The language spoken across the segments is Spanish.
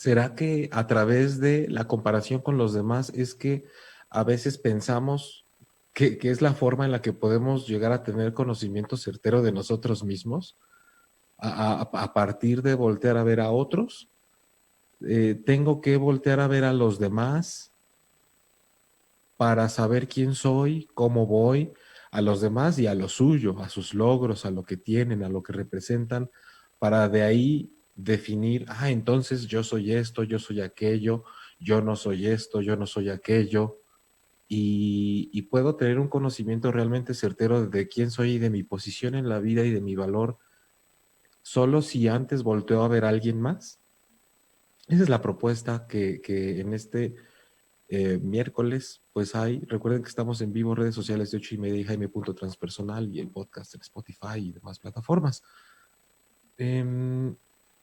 ¿Será que a través de la comparación con los demás es que a veces pensamos que es la forma en la que podemos llegar a tener conocimiento certero de nosotros mismos? A partir de voltear a ver a otros, tengo que voltear a ver a los demás para saber quién soy, cómo voy, a los demás y a lo suyo, a sus logros, a lo que tienen, a lo que representan, para de ahí definir, entonces yo soy esto, yo soy aquello, yo no soy esto, yo no soy aquello, y puedo tener un conocimiento realmente certero de quién soy y de mi posición en la vida y de mi valor, solo si antes volteo a ver a alguien más. Esa es la propuesta que en este miércoles, pues recuerden que estamos en vivo, redes sociales de 8:30 y Jaime.transpersonal y el podcast en Spotify y demás plataformas.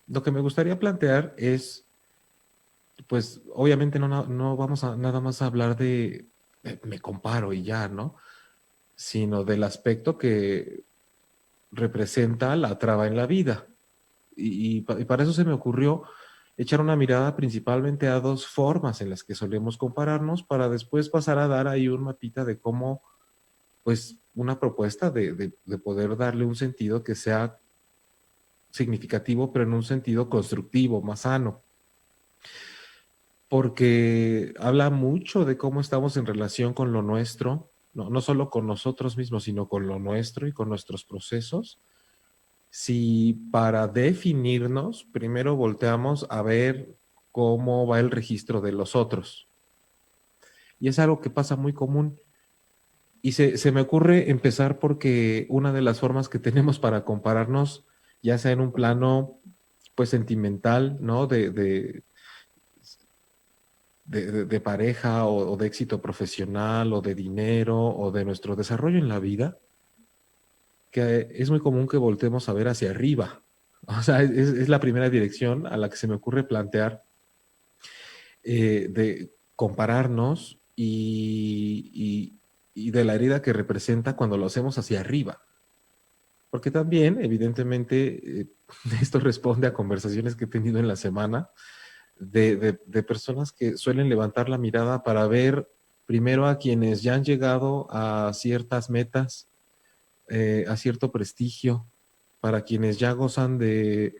Lo que me gustaría plantear es, pues obviamente no vamos a nada más a hablar de me comparo y ya, ¿no? Sino del aspecto que representa la traba en la vida. Y para eso se me ocurrió echar una mirada principalmente a dos formas en las que solemos compararnos para después pasar a dar ahí un mapita de cómo, pues, una propuesta de poder darle un sentido que sea significativo, pero en un sentido constructivo, más sano. Porque habla mucho de cómo estamos en relación con lo nuestro, no solo con nosotros mismos, sino con lo nuestro y con nuestros procesos. Si para definirnos, primero volteamos a ver cómo va el registro de los otros. Y es algo que pasa muy común. Y se me ocurre empezar porque una de las formas que tenemos para compararnos, ya sea en un plano pues sentimental, ¿no? De pareja o de éxito profesional o de dinero o de nuestro desarrollo en la vida, que es muy común que voltemos a ver hacia arriba. O sea, es la primera dirección a la que se me ocurre plantear de compararnos y de la herida que representa cuando lo hacemos hacia arriba. Porque también, evidentemente, esto responde a conversaciones que he tenido en la semana de personas que suelen levantar la mirada para ver primero a quienes ya han llegado a ciertas metas, a cierto prestigio, para quienes ya gozan de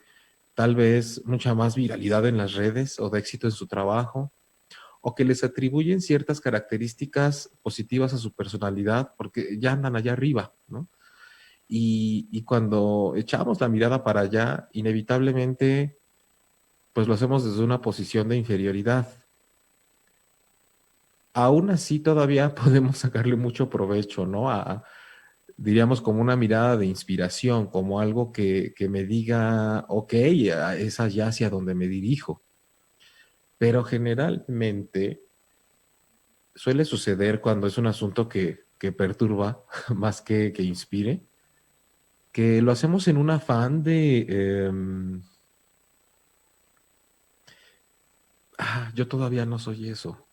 tal vez mucha más viralidad en las redes o de éxito en su trabajo, o que les atribuyen ciertas características positivas a su personalidad porque ya andan allá arriba, ¿no? Y cuando echamos la mirada para allá, inevitablemente, pues lo hacemos desde una posición de inferioridad. Aún así, todavía podemos sacarle mucho provecho, ¿no? Diríamos como una mirada de inspiración, como algo que me diga, ok, es allá hacia donde me dirijo. Pero generalmente suele suceder cuando es un asunto que perturba más que inspire, que lo hacemos en un afán yo todavía no soy eso.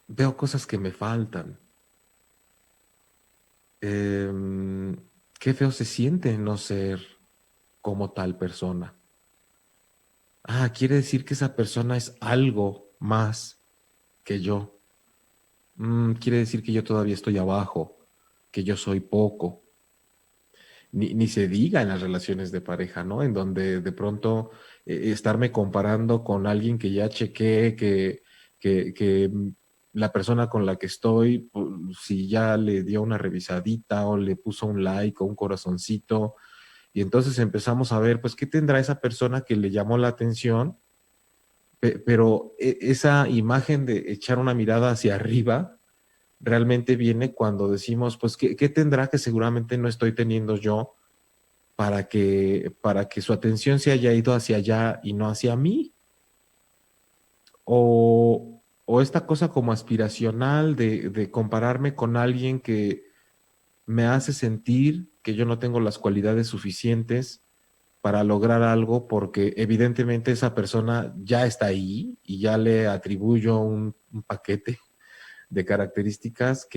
Veo cosas que me faltan. Em, Qué feo se siente no ser como tal persona. Quiere decir que esa persona es algo más que yo. Quiere decir que yo todavía estoy abajo, que yo soy poco. Ni se diga en las relaciones de pareja, ¿no? En donde de pronto estarme comparando con alguien que ya chequé, que la persona con la que estoy, pues, si ya le dio una revisadita o le puso un like o un corazoncito, y entonces empezamos a ver, pues, ¿qué tendrá esa persona que le llamó la atención? Pero esa imagen de echar una mirada hacia arriba realmente viene cuando decimos, pues, ¿qué tendrá que seguramente no estoy teniendo yo para que su atención se haya ido hacia allá y no hacia mí? O esta cosa como aspiracional de compararme con alguien que me hace sentir que yo no tengo las cualidades suficientes para lograr algo porque evidentemente esa persona ya está ahí y ya le atribuyo un paquete de características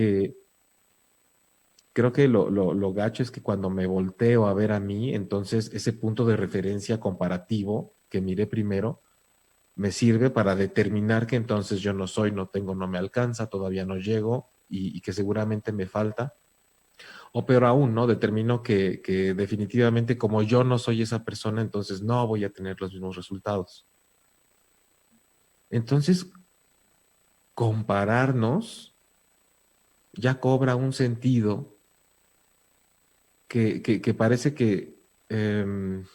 creo que lo gacho es que cuando me volteo a ver a mí, entonces ese punto de referencia comparativo que miré primero me sirve para determinar que entonces yo no soy, no tengo, no me alcanza, todavía no llego y que seguramente me falta. O peor aún, ¿no? Determino que definitivamente como yo no soy esa persona, entonces no voy a tener los mismos resultados. Entonces, compararnos ya cobra un sentido que parece que em,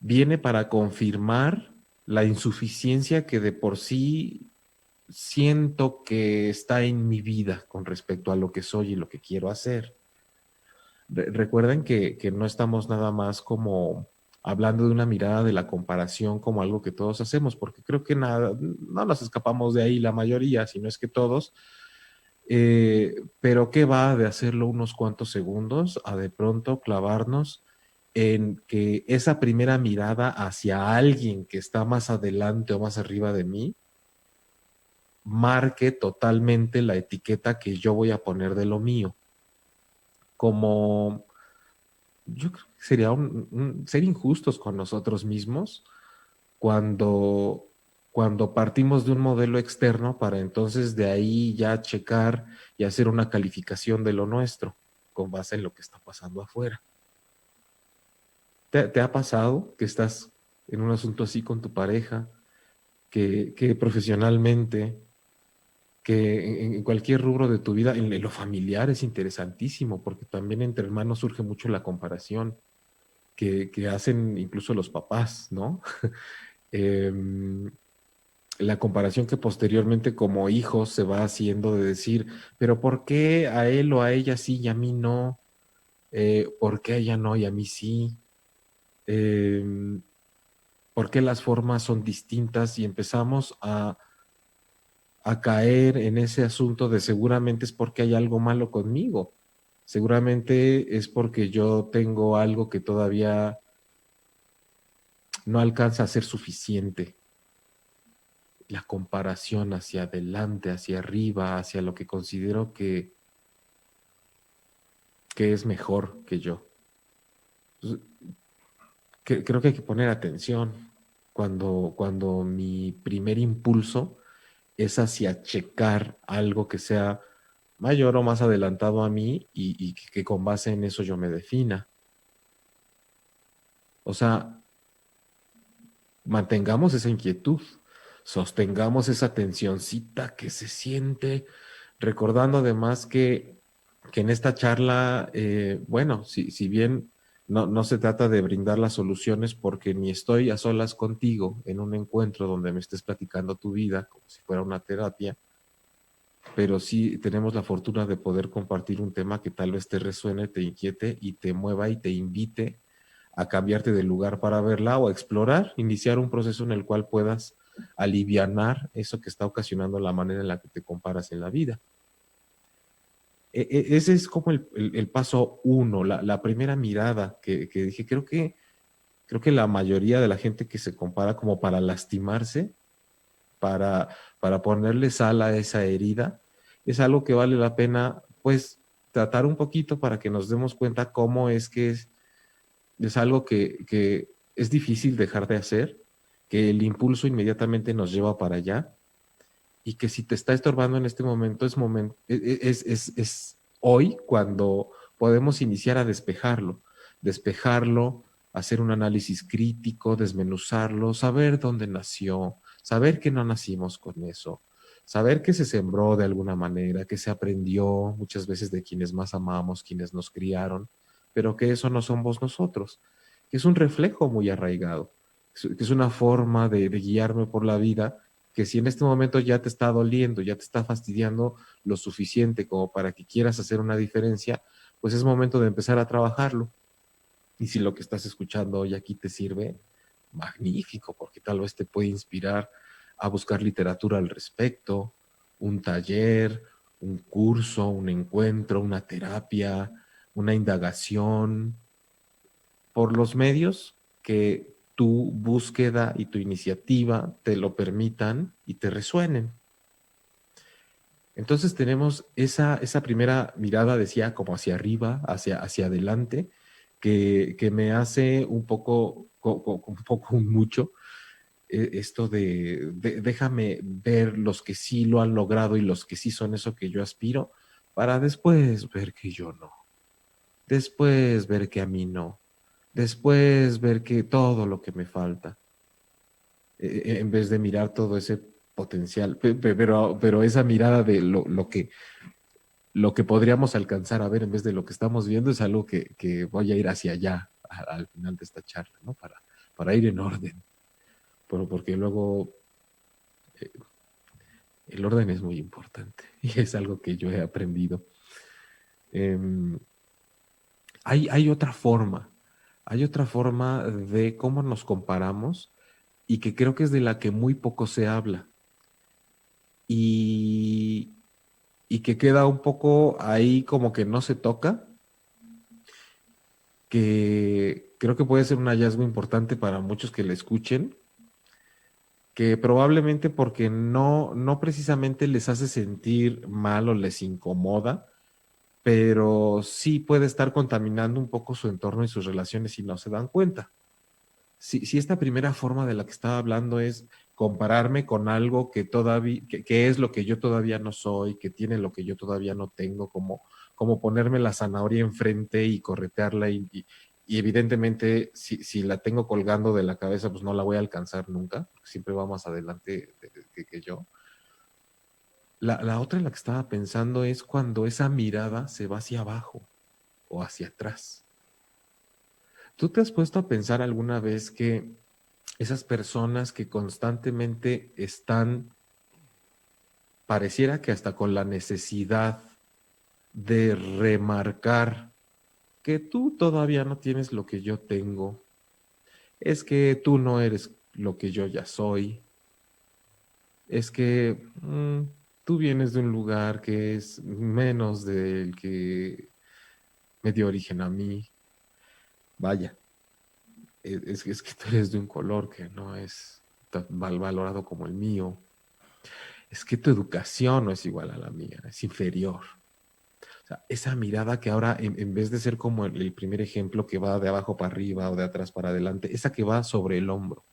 viene para confirmar la insuficiencia que de por sí siento que está en mi vida con respecto a lo que soy y lo que quiero hacer. Recuerden que no estamos nada más como hablando de una mirada de la comparación como algo que todos hacemos, porque creo que nada, no nos escapamos de ahí la mayoría, si no es que todos, pero ¿qué va de hacerlo unos cuantos segundos a de pronto clavarnos en que esa primera mirada hacia alguien que está más adelante o más arriba de mí marque totalmente la etiqueta que yo voy a poner de lo mío? Como yo creo que sería ser injustos con nosotros mismos cuando, cuando partimos de un modelo externo para entonces de ahí ya checar y hacer una calificación de lo nuestro con base en lo que está pasando afuera. ¿Te ha pasado que estás en un asunto así con tu pareja, que profesionalmente, que en cualquier rubro de tu vida, en lo familiar es interesantísimo, porque también entre hermanos surge mucho la comparación que hacen incluso los papás, ¿no? Em, la comparación que posteriormente como hijos se va haciendo de decir, pero ¿por qué a él o a ella sí y a mí no? ¿Por qué a ella no y a mí sí? Em, ¿Por qué las formas son distintas? Y empezamos a caer en ese asunto de seguramente es porque hay algo malo conmigo. Seguramente es porque yo tengo algo que todavía no alcanza a ser suficiente. La comparación hacia adelante, hacia arriba, hacia lo que considero que es mejor que yo. Entonces, creo que hay que poner atención cuando mi primer impulso es hacia checar algo que sea mayor o más adelantado a mí y que con base en eso yo me defina. O sea, mantengamos esa inquietud, sostengamos esa tensioncita que se siente, recordando además que en esta charla, bueno, si bien no se trata de brindar las soluciones porque ni estoy a solas contigo en un encuentro donde me estés platicando tu vida como si fuera una terapia, pero sí tenemos la fortuna de poder compartir un tema que tal vez te resuene, te inquiete y te mueva y te invite a cambiarte de lugar para verla o a explorar, iniciar un proceso en el cual puedas alivianar eso que está ocasionando la manera en la que te comparas en la vida. Ese es como el paso uno, la primera mirada que dije, creo que la mayoría de la gente que se compara como para lastimarse, para, para ponerle sal a esa herida, es algo que vale la pena, pues, tratar un poquito para que nos demos cuenta cómo es que es algo que es difícil dejar de hacer, que el impulso inmediatamente nos lleva para allá y que si te está estorbando en este momento es hoy cuando podemos iniciar a despejarlo, hacer un análisis crítico, desmenuzarlo, saber dónde nació, saber que no nacimos con eso, saber que se sembró de alguna manera, que se aprendió muchas veces de quienes más amamos, quienes nos criaron, pero que eso no somos nosotros, que es un reflejo muy arraigado, que es una forma de guiarme por la vida que si en este momento ya te está doliendo, ya te está fastidiando lo suficiente como para que quieras hacer una diferencia, pues es momento de empezar a trabajarlo. Y si lo que estás escuchando hoy aquí te sirve, magnífico, porque tal vez te puede inspirar a buscar literatura al respecto, un taller, un curso, un encuentro, una terapia, una indagación, por los medios que tu búsqueda y tu iniciativa te lo permitan y te resuenen. Entonces tenemos esa primera mirada, decía, como hacia arriba, hacia adelante, que me hace un poco, un poco, un mucho, esto de déjame ver los que sí lo han logrado y los que sí son eso que yo aspiro, para después ver que yo no, después ver que a mí no, después ver que todo lo que me falta, en vez de mirar todo ese potencial, pero esa mirada de lo que podríamos alcanzar a ver en vez de lo que estamos viendo es algo que voy a ir hacia allá al final de esta charla, ¿no? Para ir en orden, pero porque luego eh, el orden es muy importante y es algo que yo he aprendido. Em, hay hay otra forma de cómo nos comparamos y que creo que es de la que muy poco se habla y, y que queda un poco ahí como que no se toca, que creo que puede ser un hallazgo importante para muchos que le escuchen, que probablemente porque no precisamente les hace sentir mal o les incomoda, pero sí puede estar contaminando un poco su entorno y sus relaciones y no se dan cuenta. Si esta primera forma de la que estaba hablando es compararme con algo que todavía, que es lo que yo todavía no soy, que tiene lo que yo todavía no tengo, como ponerme la zanahoria enfrente y corretearla y evidentemente si la tengo colgando de la cabeza, pues no la voy a alcanzar nunca, porque siempre va más adelante que yo. La otra en la que estaba pensando es cuando esa mirada se va hacia abajo o hacia atrás. ¿Tú te has puesto a pensar alguna vez que esas personas que constantemente están, pareciera que hasta con la necesidad de remarcar que tú todavía no tienes lo que yo tengo, es que tú no eres lo que yo ya soy, es que tú vienes de un lugar que es menos del que me dio origen a mí, vaya, es que tú eres de un color que no es tan valorado como el mío, es que tu educación no es igual a la mía, es inferior. O sea, esa mirada que ahora, en vez de ser como el primer ejemplo que va de abajo para arriba o de atrás para adelante, esa que va sobre el hombro,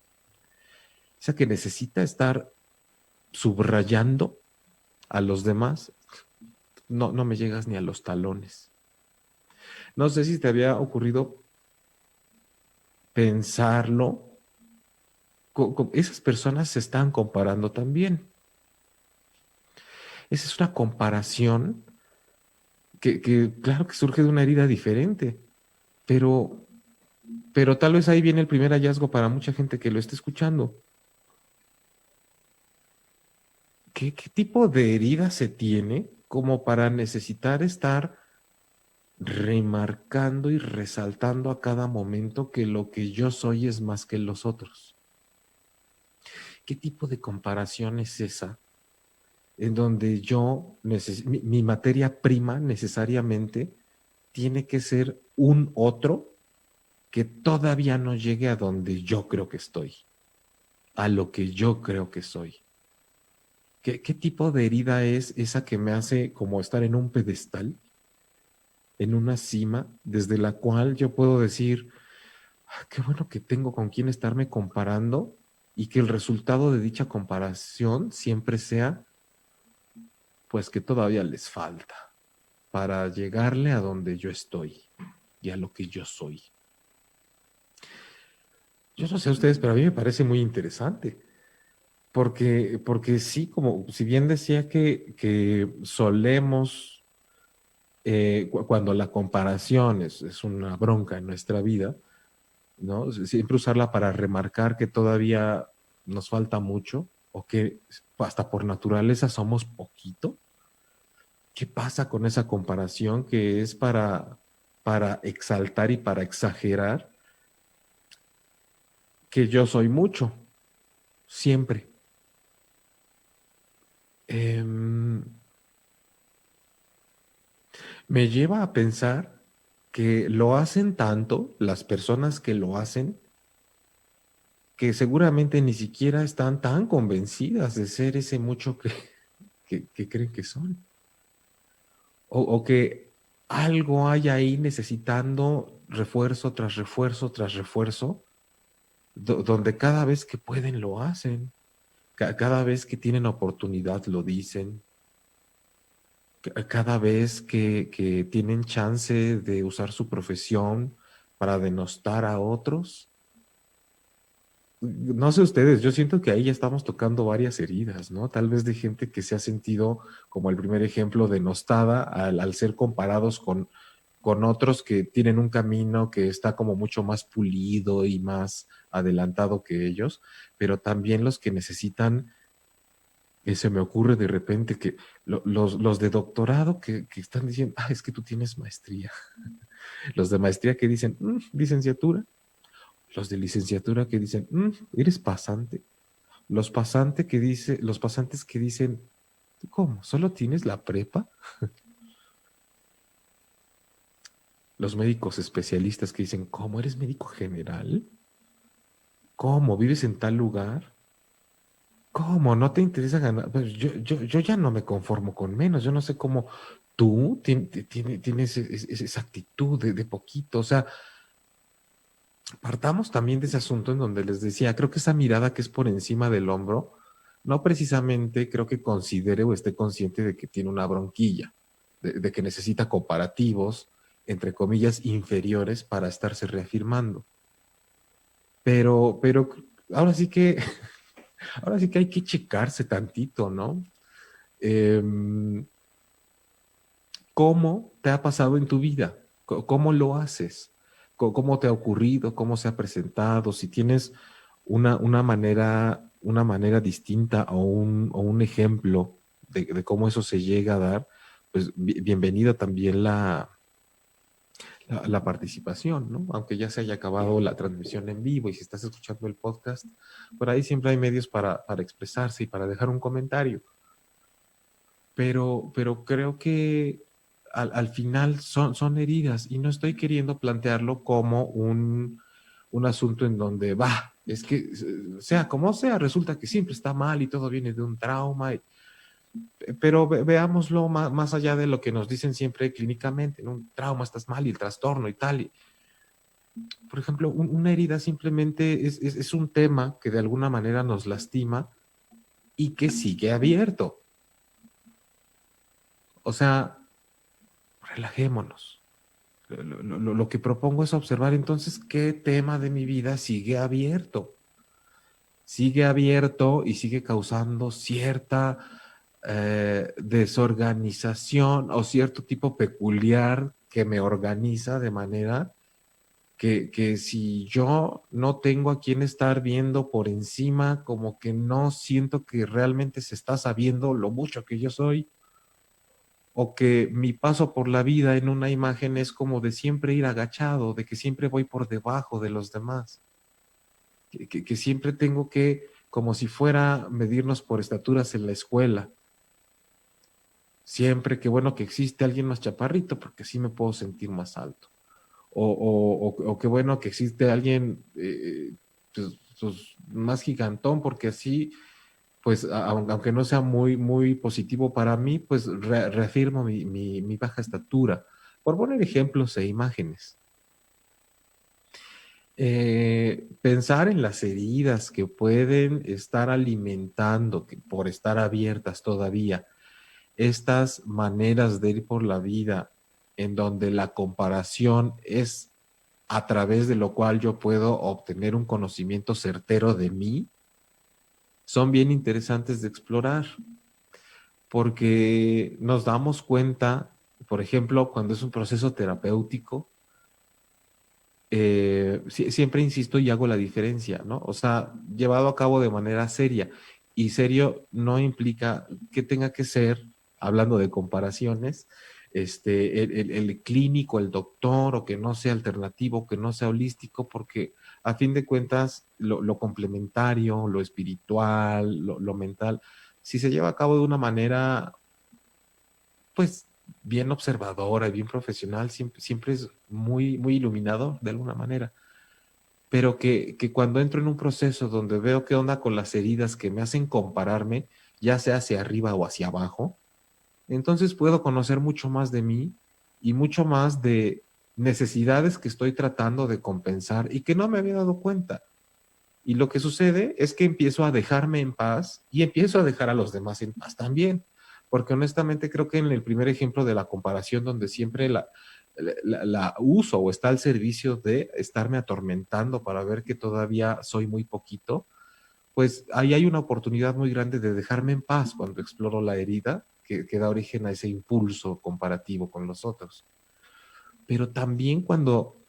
esa que necesita estar subrayando a los demás, no me llegas ni a los talones. No sé si te había ocurrido pensarlo, esas personas se están comparando también. Esa es una comparación claro que surge de una herida diferente, pero, pero tal vez ahí viene el primer hallazgo para mucha gente que lo esté escuchando. ¿Qué tipo de herida se tiene como para necesitar estar remarcando y resaltando a cada momento que lo que yo soy es más que los otros? ¿Qué tipo de comparación es esa en donde mi materia prima necesariamente tiene que ser un otro que todavía no llegue a donde yo creo que estoy, a lo que yo creo que soy? ¿Qué tipo de herida es esa que me hace como estar en un pedestal, en una cima, desde la cual yo puedo decir, "Ah, qué bueno que tengo con quién estarme comparando y que el resultado de dicha comparación siempre sea, pues que todavía les falta para llegarle a donde yo estoy y a lo que yo soy"? Yo no sé a ustedes, pero a mí me parece muy interesante. Porque sí, como si bien decía que solemos, cuando la comparación es una bronca en nuestra vida, ¿no? Siempre usarla para remarcar que todavía nos falta mucho o que hasta por naturaleza somos poquito. ¿Qué pasa con esa comparación que es para exaltar y para exagerar que yo soy mucho, siempre? Em, Me lleva a pensar que lo hacen tanto las personas que lo hacen, que seguramente ni siquiera están tan convencidas de ser ese mucho que, que creen que son. O que algo hay ahí necesitando refuerzo tras refuerzo tras refuerzo, donde cada vez que pueden lo hacen, cada vez que tienen oportunidad lo dicen, cada vez que tienen chance de usar su profesión para denostar a otros. No sé ustedes, yo siento que ahí ya estamos tocando varias heridas, ¿no? Tal vez de gente que se ha sentido, como el primer ejemplo, denostada al ser comparados con otros que tienen un camino que está como mucho más pulido y más adelantado que ellos, pero también los que necesitan, se me ocurre de repente que los de doctorado que están diciendo, ah, es que tú tienes maestría, los de maestría que dicen, licenciatura, los de licenciatura que dicen, eres pasante. Los pasantes que dicen, ¿cómo? ¿Solo tienes la prepa? Los médicos especialistas que dicen, ¿cómo? ¿Eres médico general? ¿Cómo? ¿Vives en tal lugar? ¿Cómo? ¿No te interesa ganar? Pues yo ya no me conformo con menos. Yo no sé cómo tú tienes esa actitud de poquito. O sea, partamos también de ese asunto en donde les decía, creo que esa mirada que es por encima del hombro, no precisamente creo que considere o esté consciente de que tiene una bronquilla, de que necesita comparativos, entre comillas, inferiores para estarse reafirmando. Pero ahora sí que, ahora sí que hay que checarse tantito, ¿no? Em, ¿Cómo te ha pasado en tu vida? ¿Cómo lo haces? ¿Cómo te ha ocurrido? ¿Cómo se ha presentado? Si tienes una manera distinta o un ejemplo de cómo eso se llega a dar, pues bienvenida también la participación, ¿no? Aunque ya se haya acabado la transmisión en vivo y si estás escuchando el podcast, por ahí siempre hay medios para expresarse y para dejar un comentario. Pero creo que al final son heridas y no estoy queriendo plantearlo como un asunto en donde va, es que sea como sea, resulta que siempre está mal y todo viene de un trauma, pero veámoslo más allá de lo que nos dicen siempre clínicamente, en un trauma estás mal y el trastorno y tal. Por ejemplo, una herida simplemente es un tema que de alguna manera nos lastima y que sigue abierto. O sea, relajémonos. Lo que propongo es observar entonces qué tema de mi vida sigue abierto. Sigue abierto y sigue causando cierta desorganización o cierto tipo peculiar que me organiza de manera que si yo no tengo a quién estar viendo por encima, como que no siento que realmente se está sabiendo lo mucho que yo soy, o que mi paso por la vida en una imagen es como de siempre ir agachado, de que siempre voy por debajo de los demás, que siempre tengo que, como si fuera medirnos por estaturas en la escuela, siempre que bueno que existe alguien más chaparrito, porque así me puedo sentir más alto, o qué bueno que existe alguien pues, más gigantón, porque así pues aunque no sea muy positivo para mí, pues reafirmo mi baja estatura, por poner ejemplos e imágenes. Pensar en las heridas que pueden estar alimentando, que por estar abiertas todavía, estas maneras de ir por la vida en donde la comparación es a través de lo cual yo puedo obtener un conocimiento certero de mí, son bien interesantes de explorar. Porque nos damos cuenta, por ejemplo, cuando es un proceso terapéutico, siempre insisto y hago la diferencia, ¿no? O sea, llevado a cabo de manera seria. Y serio no implica que tenga que ser, hablando de comparaciones, el clínico, el doctor, o que no sea alternativo, que no sea holístico, porque a fin de cuentas lo complementario, lo espiritual, lo mental, si se lleva a cabo de una manera pues bien observadora y bien profesional, siempre es muy iluminador de alguna manera, pero que cuando entro en un proceso donde veo qué onda con las heridas que me hacen compararme, ya sea hacia arriba o hacia abajo, entonces puedo conocer mucho más de mí y mucho más de necesidades que estoy tratando de compensar y que no me había dado cuenta. Y lo que sucede es que empiezo a dejarme en paz y empiezo a dejar a los demás en paz también. Porque honestamente creo que en el primer ejemplo de la comparación, donde siempre la uso o está al servicio de estarme atormentando para ver que todavía soy muy poquito, pues ahí hay una oportunidad muy grande de dejarme en paz cuando exploro la herida que da origen a ese impulso comparativo con los otros. Pero también cuando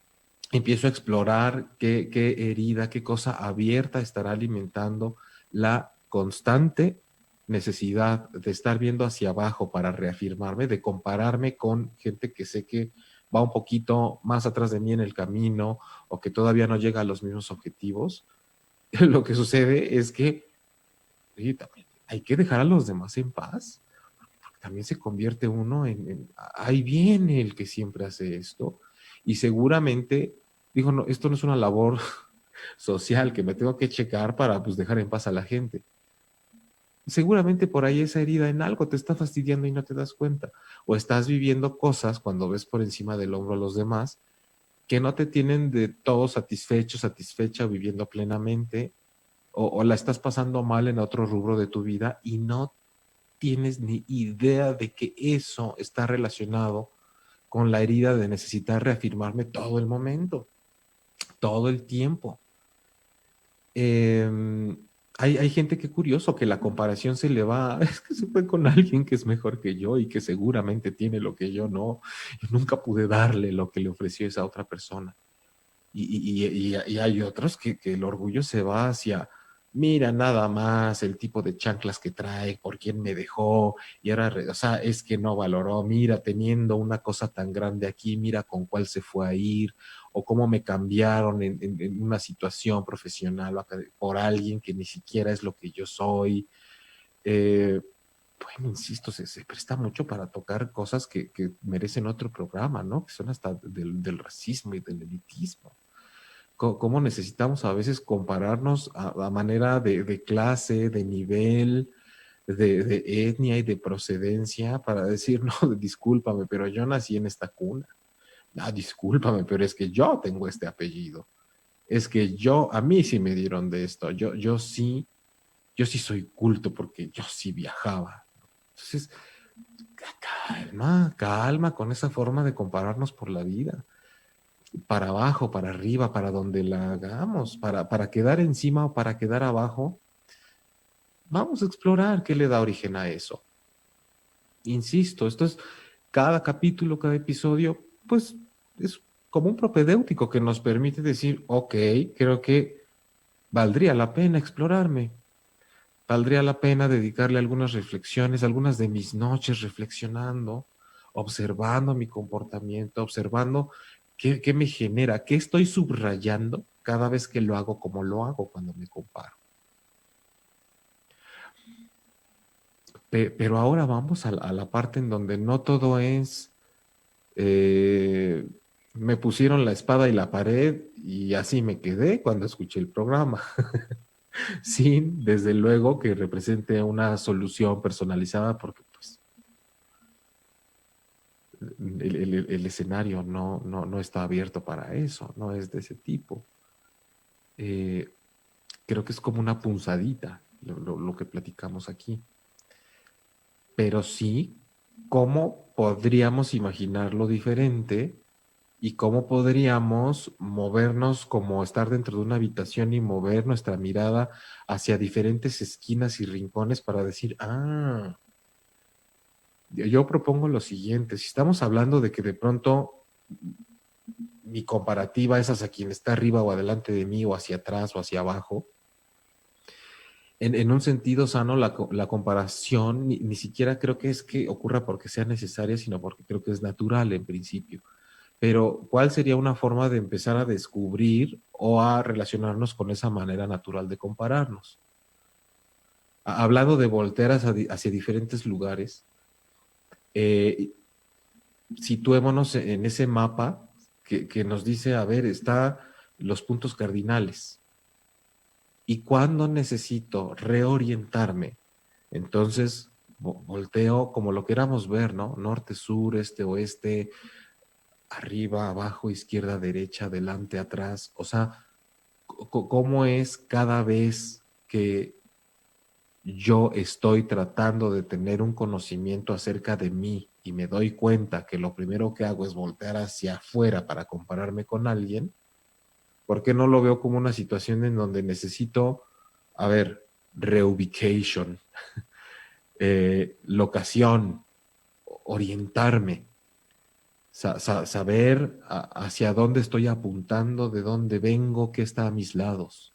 empiezo a explorar qué herida, qué cosa abierta estará alimentando la constante necesidad de estar viendo hacia abajo para reafirmarme, de compararme con gente que sé que va un poquito más atrás de mí en el camino o que todavía no llega a los mismos objetivos. Lo que sucede es que oye, también hay que dejar a los demás en paz, porque también se convierte uno ahí viene el que siempre hace esto, y seguramente, digo, no, esto no es una labor social que me tengo que checar para pues dejar en paz a la gente. Seguramente por ahí esa herida en algo te está fastidiando y no te das cuenta, o estás viviendo cosas cuando ves por encima del hombro a los demás que no te tienen de todo satisfecho, satisfecha, viviendo plenamente, o la estás pasando mal en otro rubro de tu vida y no tienes ni idea de que eso está relacionado con la herida de necesitar reafirmarme todo el momento, todo el tiempo. Eh, hay gente que curioso que la comparación se le va, es que se fue con alguien que es mejor que yo y que seguramente tiene lo que yo no, y nunca pude darle lo que le ofreció esa otra persona. Y hay otros que el orgullo se va hacia, mira nada más el tipo de chanclas que trae, por quién me dejó, y ahora, o sea, es que no valoró, mira, teniendo una cosa tan grande aquí, mira con cuál se fue a ir, o cómo me cambiaron en una situación profesional por alguien que ni siquiera es lo que yo soy. Eh, bueno, insisto, se presta mucho para tocar cosas que merecen otro programa, ¿no? Que son hasta del racismo y del elitismo. Cómo necesitamos a veces compararnos a manera de clase, de nivel, de etnia y de procedencia para decir, no, discúlpame, pero yo nací en esta cuna. Ah, discúlpame, pero es que yo tengo este apellido. Es que a mí sí me dieron de esto. Yo sí soy culto porque yo sí viajaba. Entonces, calma, calma con esa forma de compararnos por la vida, para abajo, para arriba, para donde la hagamos, para quedar encima o para quedar abajo. Vamos a explorar qué le da origen a eso. Insisto, esto es cada capítulo, cada episodio, pues es como un propedéutico que nos permite decir, ok, creo que valdría la pena explorarme, valdría la pena dedicarle algunas reflexiones, algunas de mis noches reflexionando, observando mi comportamiento, observando qué me genera, qué estoy subrayando cada vez que lo hago como lo hago cuando me comparo. Pero ahora vamos a la parte en donde no todo es, eh, me pusieron la espada y la pared y así me quedé cuando escuché el programa, sin desde luego que represente una solución personalizada porque pues el escenario no está abierto para eso, no es de ese tipo. Eh, Creo que es como una punzadita lo que platicamos aquí, pero sí, ¿cómo podríamos imaginarlo diferente? ¿Y cómo podríamos movernos como estar dentro de una habitación y mover nuestra mirada hacia diferentes esquinas y rincones para decir, yo propongo lo siguiente, si estamos hablando de que de pronto mi comparativa es hacia quien está arriba o adelante de mí o hacia atrás o hacia abajo, en un sentido sano la comparación ni siquiera creo que es que ocurra porque sea necesaria, sino porque creo que es natural en principio. Pero, ¿cuál sería una forma de empezar a descubrir o a relacionarnos con esa manera natural de compararnos? Hablando de voltear hacia diferentes lugares, eh, situémonos en ese mapa que nos dice, a ver, está los puntos cardinales. ¿Y cuándo necesito reorientarme Entonces, volteo como lo queramos ver, ¿no? Norte, sur, este, oeste, arriba, abajo, izquierda, derecha, adelante, atrás. O sea, cómo es cada vez que yo estoy tratando de tener un conocimiento acerca de mí y me doy cuenta que lo primero que hago es voltear hacia afuera para compararme con alguien. ¿Por qué no lo veo como una situación en donde necesito, a ver, reubication, locación, orientarme, saber hacia dónde estoy apuntando, de dónde vengo, qué está a mis lados?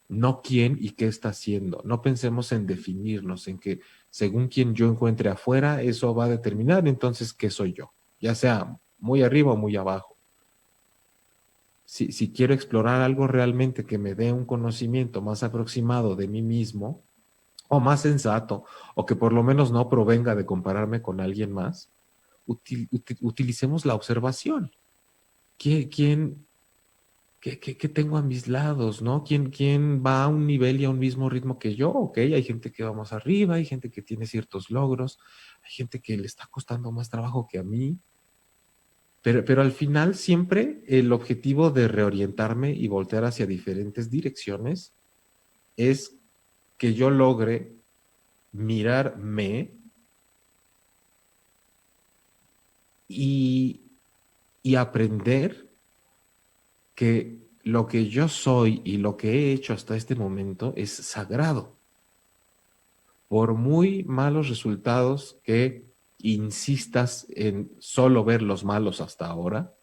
No quién y qué está haciendo. No pensemos en definirnos, en que según quien yo encuentre afuera, eso va a determinar entonces qué soy yo, ya sea muy arriba o muy abajo. Si quiero explorar algo realmente que me dé un conocimiento más aproximado de mí mismo, o más sensato, o que por lo menos no provenga de compararme con alguien más, utilicemos la observación. ¿Quién, qué tengo a mis lados, ¿no? ¿Quién va a un nivel y a un mismo ritmo que yo? Ok, hay gente que va más arriba, hay gente que tiene ciertos logros, hay gente que le está costando más trabajo que a mí, pero al final siempre el objetivo de reorientarme y voltear hacia diferentes direcciones es que yo logre mirarme y, y aprender que lo que yo soy y lo que he hecho hasta este momento es sagrado. Por muy malos resultados que insistas en solo ver los malos hasta ahora,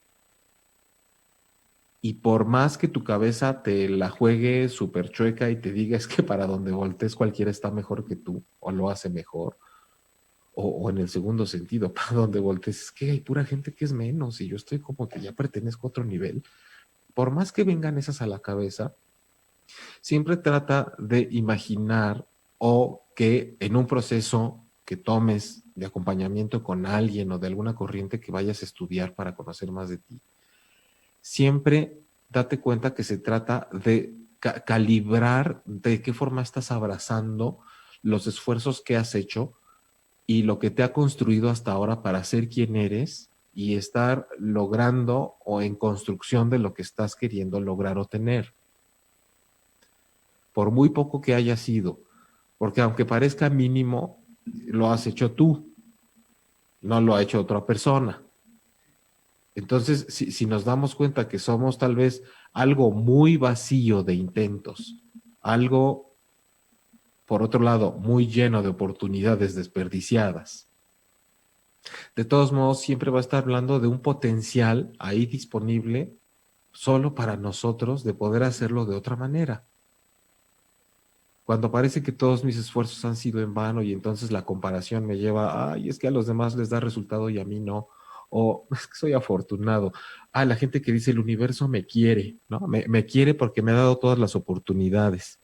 y por más que tu cabeza te la juegue súper chueca y te diga es que para donde voltees cualquiera está mejor que tú o lo hace mejor, o en el segundo sentido, para donde voltees es que hay pura gente que es menos y yo estoy como que ya pertenezco a otro nivel, por más que vengan esas a la cabeza, siempre trata de imaginar o que en un proceso que tomes de acompañamiento con alguien o de alguna corriente que vayas a estudiar para conocer más de ti, siempre date cuenta que se trata de calibrar de qué forma estás abrazando los esfuerzos que has hecho y lo que te ha construido hasta ahora para ser quien eres y estar logrando o en construcción de lo que estás queriendo lograr o tener, por muy poco que haya sido, porque aunque parezca mínimo, lo has hecho tú, no lo ha hecho otra persona. Entonces, si nos damos cuenta que somos tal vez algo muy vacío de intentos, algo, por otro lado, muy lleno de oportunidades desperdiciadas, de todos modos, siempre va a estar hablando de un potencial ahí disponible solo para nosotros de poder hacerlo de otra manera. Cuando parece que todos mis esfuerzos han sido en vano y entonces la comparación me lleva, ay, es que a los demás les da resultado y a mí no, o es que soy afortunado. Ah, la gente que dice el universo me quiere, ¿no? Me quiere porque me ha dado todas las oportunidades.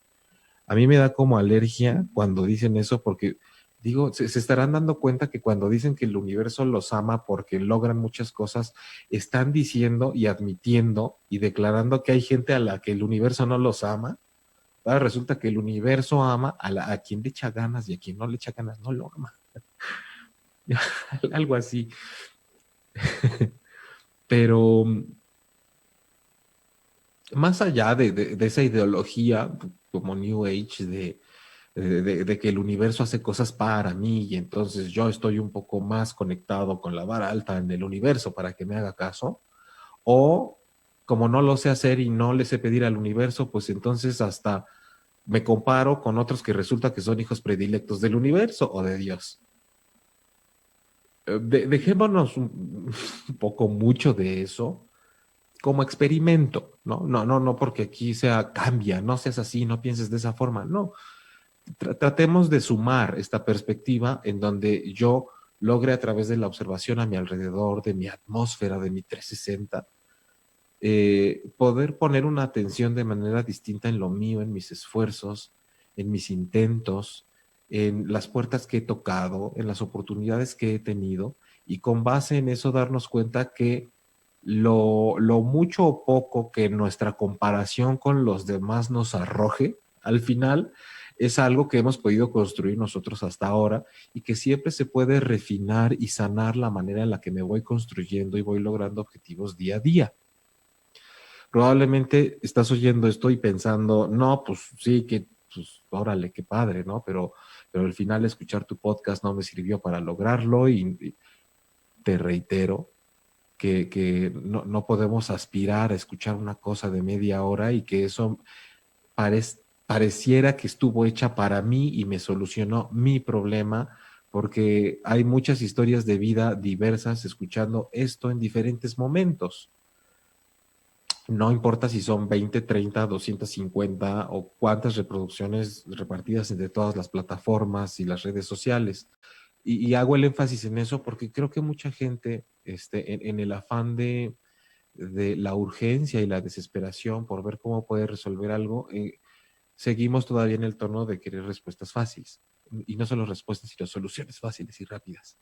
A mí me da como alergia cuando dicen eso porque digo, se estarán dando cuenta que cuando dicen que el universo los ama porque logran muchas cosas, están diciendo y admitiendo y declarando que hay gente a la que el universo no los ama. Ahora resulta que el universo ama a quien le echa ganas y a quien no le echa ganas no lo ama. Algo así. Pero más allá de esa ideología como New Age de que el universo hace cosas para mí y entonces yo estoy un poco más conectado con la vara alta en el universo para que me haga caso, o como no lo sé hacer y no le sé pedir al universo, pues entonces hasta me comparo con otros que resulta que son hijos predilectos del universo o de Dios. Dejémonos un poco mucho de eso como experimento, ¿no? No, porque aquí sea cambia, no seas así, no pienses de esa forma, no. Tratemos de sumar esta perspectiva en donde yo logre a través de la observación a mi alrededor, de mi atmósfera, de mi 360, poder poner una atención de manera distinta en lo mío, en mis esfuerzos, en mis intentos, en las puertas que he tocado, en las oportunidades que he tenido, y con base en eso darnos cuenta que lo mucho o poco que nuestra comparación con los demás nos arroje, al final es algo que hemos podido construir nosotros hasta ahora y que siempre se puede refinar y sanar la manera en la que me voy construyendo y voy logrando objetivos día a día. Probablemente estás oyendo esto y pensando, no, pues sí, que, pues órale, qué padre, ¿no? Pero al final escuchar tu podcast no me sirvió para lograrlo y te reitero que no podemos aspirar a escuchar una cosa de media hora y que eso pareciera que estuvo hecha para mí y me solucionó mi problema, porque hay muchas historias de vida diversas escuchando esto en diferentes momentos. No importa si son 20, 30, 250 o cuántas reproducciones repartidas entre todas las plataformas y las redes sociales. Y hago el énfasis en eso porque creo que mucha gente, en el afán de la urgencia y la desesperación por ver cómo puede resolver algo, seguimos todavía en el tono de querer respuestas fáciles. Y no solo respuestas, sino soluciones fáciles y rápidas.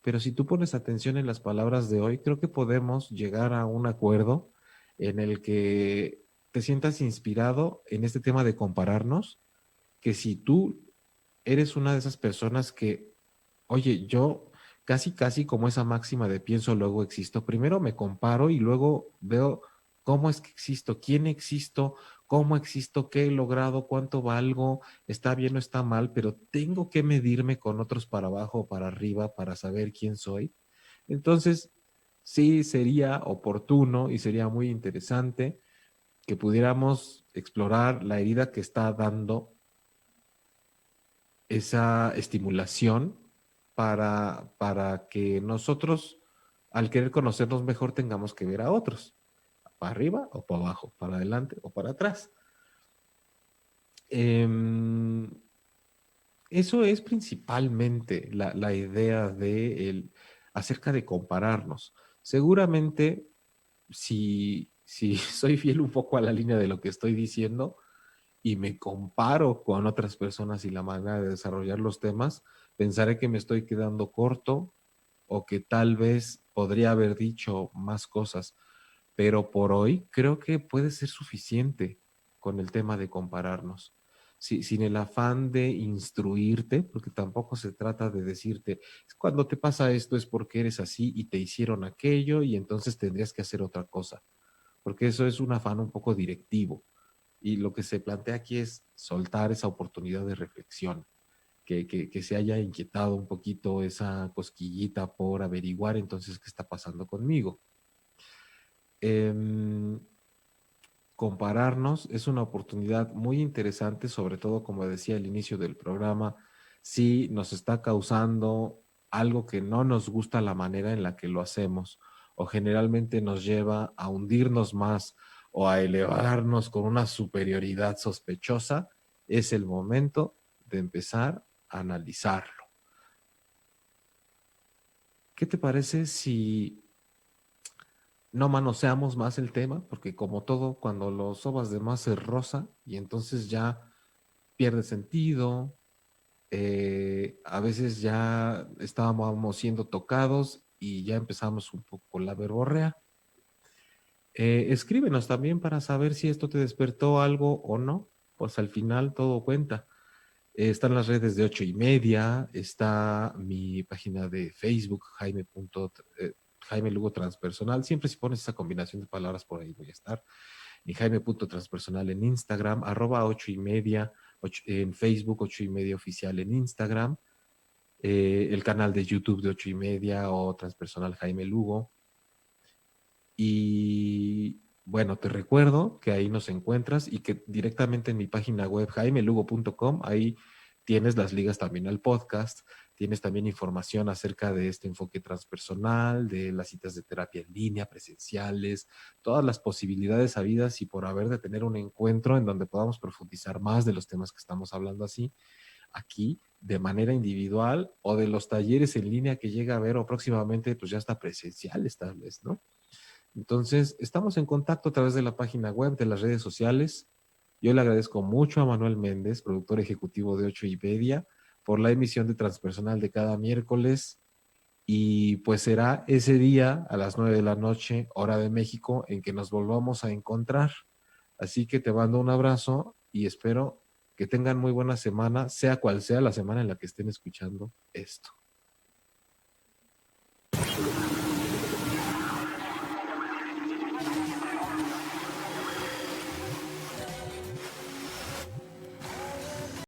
Pero si tú pones atención en las palabras de hoy, creo que podemos llegar a un acuerdo en el que te sientas inspirado en este tema de compararnos, que si tú eres una de esas personas que, oye, yo casi como esa máxima de pienso, luego existo, primero me comparo y luego veo cómo es que existo, quién existo, cómo existo, qué he logrado, cuánto valgo, está bien o está mal, pero tengo que medirme con otros para abajo o para arriba para saber quién soy. Entonces, sí sería oportuno y sería muy interesante que pudiéramos explorar la herida que está dando esa estimulación para que nosotros, al querer conocernos mejor, tengamos que ver a otros, para arriba o para abajo, para adelante o para atrás. Eh, Eso es principalmente la idea acerca de compararnos. Seguramente, si soy fiel un poco a la línea de lo que estoy diciendo, y me comparo con otras personas y la manera de desarrollar los temas, pensaré que me estoy quedando corto o que tal vez podría haber dicho más cosas, pero por hoy creo que puede ser suficiente con el tema de compararnos. Sin el afán de instruirte, porque tampoco se trata de decirte, cuando te pasa esto es porque eres así y te hicieron aquello y entonces tendrías que hacer otra cosa, porque eso es un afán un poco directivo. Y lo que se plantea aquí es soltar esa oportunidad de reflexión, que se haya inquietado un poquito esa cosquillita por averiguar entonces qué está pasando conmigo. Eh, Compararnos es una oportunidad muy interesante, sobre todo como decía al inicio del programa, si nos está causando algo que no nos gusta la manera en la que lo hacemos o generalmente nos lleva a hundirnos más o a elevarnos con una superioridad sospechosa, es el momento de empezar a analizarlo. ¿Qué te parece si no manoseamos más el tema? Porque como todo, cuando lo sobas de más se rosa y entonces ya pierde sentido. A veces ya estábamos siendo tocados y ya empezamos un poco la verborrea. Escríbenos también para saber si esto te despertó algo o no, pues al final todo cuenta. Están las redes de 8:30, está mi página de Facebook, Jaime Lugo Transpersonal. Siempre si pones esa combinación de palabras por ahí voy a estar. Y Jaime.transpersonal en Instagram, @8:30 en Facebook, 8:30 oficial en Instagram, el canal de YouTube de 8:30 o Transpersonal Jaime Lugo. Y bueno, te recuerdo que ahí nos encuentras y que directamente en mi página web jaimelugo.com, ahí tienes las ligas también al podcast, tienes también información acerca de este enfoque transpersonal, de las citas de terapia en línea, presenciales, todas las posibilidades habidas y por haber de tener un encuentro en donde podamos profundizar más de los temas que estamos hablando así, aquí de manera individual o de los talleres en línea que llega a haber o próximamente pues ya está presenciales tal vez, ¿no? Entonces, estamos en contacto a través de la página web, de las redes sociales. Yo le agradezco mucho a Manuel Méndez, productor ejecutivo de 8:30, por la emisión de Transpersonal de cada miércoles. Y pues será ese día a las 9 de la noche, hora de México, en que nos volvamos a encontrar. Así que te mando un abrazo y espero Que tengan muy buena semana, sea cual sea la semana en la que estén escuchando esto.